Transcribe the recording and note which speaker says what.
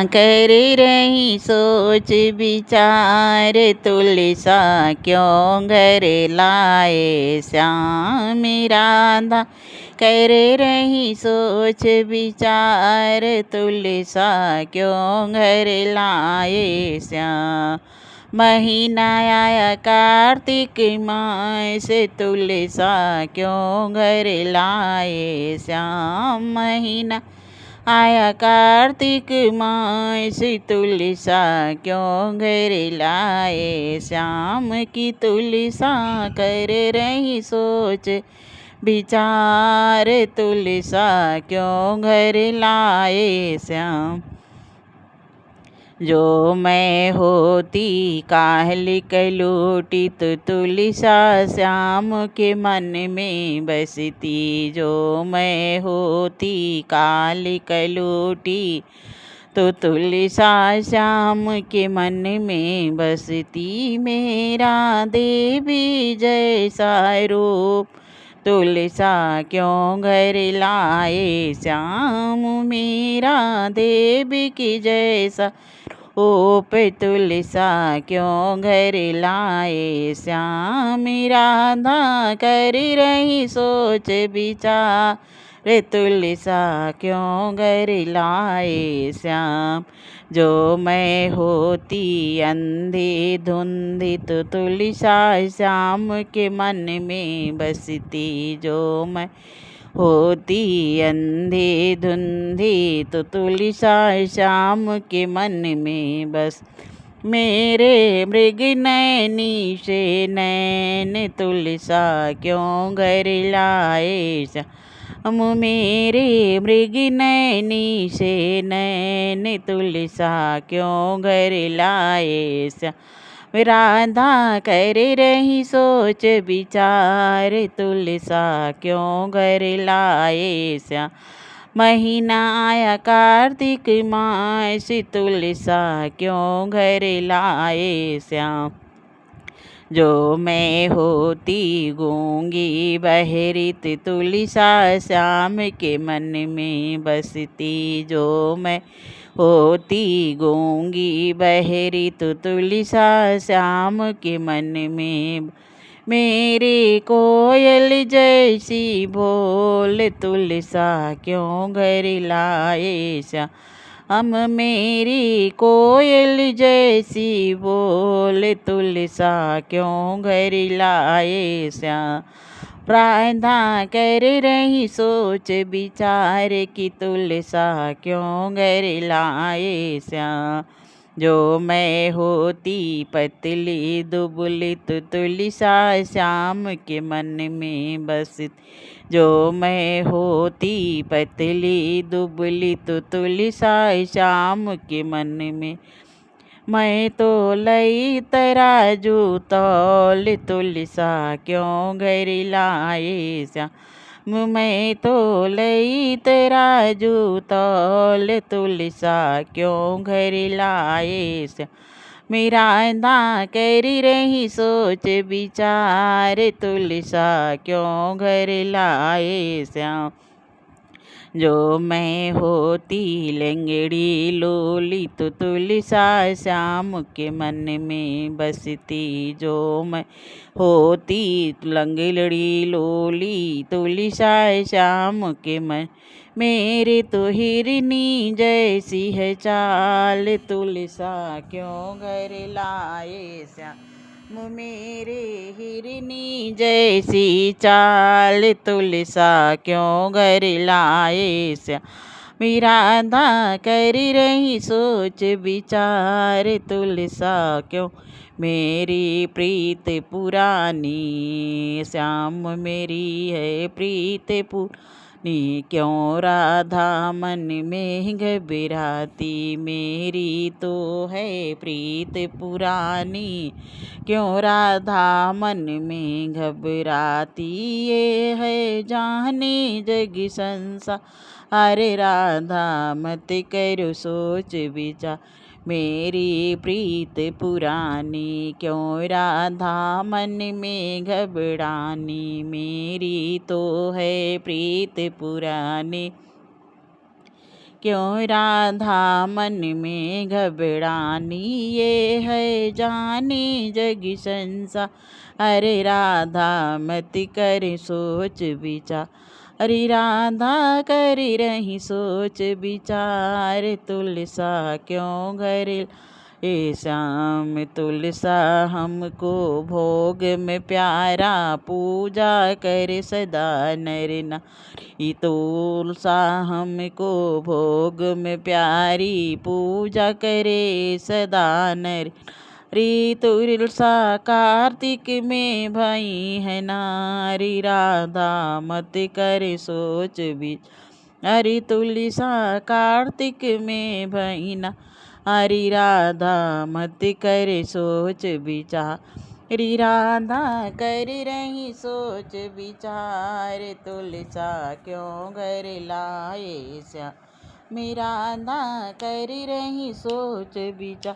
Speaker 1: कर रही सोच विचार, तुलसा क्यों घर लाए श्याम राधा। कर रही सोच विचार, तुलसा क्यों घर लाए श्याम। महीना आया कार्तिक मास, तुलसा क्यों घर लाए श्याम। महीना आया कार्तिक मास, तुलसा क्यों घर लाए श्याम। की तुलसा कर रही सोच विचार, तुलसा क्यों घर लाए श्याम। जो मैं होती काहलिक लूटी, तो तुलसा श्याम के मन में बसती। जो मैं होती काहलिक लूटी, तो तुलसा श्याम के मन में बसती। मेरा देवी जैसा रूप, तुलसा क्यों घर लाए श्याम। मेरा देवी की जैसा रूप, तुलसा क्यों घर लाए श्याम। राधा कर रही सोच विचार, तुलसा क्यों घर लाए श्याम। जो मैं होती अंधी धुंधी, तो तुलसा श्याम के मन में बसती। जो मैं होती अंधी धुंधी, तो तुलसा श्याम के मन में बस। मेरे मृग नैनी से नैन, तुलसा क्यों घर लाए श्याम। मेरे मृग नैनी से नैन, तुलसा क्यों घर लाए श्याम। राधा कर रही सोच विचार, तुलसा क्यों घर लाए श्याम। महीना आया कार्तिक मास, तुलसा क्यों घर लाए श्याम। जो मैं होती गूंगी बहरी, तुलसा श्याम के मन में बसती। जो मैं होती गूंगी बहरी, तो तुलसा श्याम के मन में। मेरी कोयल जैसी बोल, तुलसा क्यों घर लाए श्याम। मेरी कोयल जैसी बोल, तुलसा क्यों घर लाए श्याम। राधा कर रही सोच विचार, की तुलसा क्यों घर लाए श्याम। जो मैं होती पतली दुबली, तो तुलसा श्याम के मन में बसती। जो मैं होती पतली दुबली, तो तुलसा श्याम के मन में। मैं तो लई तराजू तौल, तुलसा क्यों घर लाए श्याम। मैं तो लई तराजू तौल, तुलसा क्यों घर लाए श्याम। राधा कर रही सोच विचार, तुलसा क्यों घर लाए श्याम। जो मैं होती लंगड़ी लोली, तो तुलसा श्याम के मन में बसती। जो मैं होती लंगड़ी लोली, तुलसा श्याम के मन। मेरे तो हिरनी जैसी है चाल, तुलसा क्यों घर लाए श्याम। मेरे हिरनी जैसी चाल, तुलसा क्यों घर लाए श्याम। राधा कर रही सोच विचार, तुलसा क्यों। मेरी प्रीत पुरानी श्याम, मेरी है प्रीत पुरानी। क्यों राधा मन में घबराती। मेरी तो है प्रीत पुरानी, क्यों राधा मन में घबराती। ये है जाने जग संसार, अरे राधा मत करो सोच विचार। मेरी प्रीत पुरानी, क्यों राधा मन में घबरानी। मेरी तो है प्रीत पुरानी, क्यों राधा मन में घबरानी, ये है जाने जग संसार। अरे राधा मत कर सोच विचार, अरे राधा कर रही सोच विचार। तुलसा क्यों घर ए श्याम तुलसा हमको भोग में प्यारा, पूजा कर सदा नर नारी। तुलसा हमको भोग में प्यारी, पूजा करे सदा नर। रे तुलसा कार्तिक में भई है नारी, राधा मत कर सोच विचार। अरे तुलसा कार्तिक में भई ना, हरि राधा मत कर सोच विचार। री राधा कर रही सोच विचार, तुलसा क्यों घर लाए श्याम। मेरा राधा कर रही सोच विचार।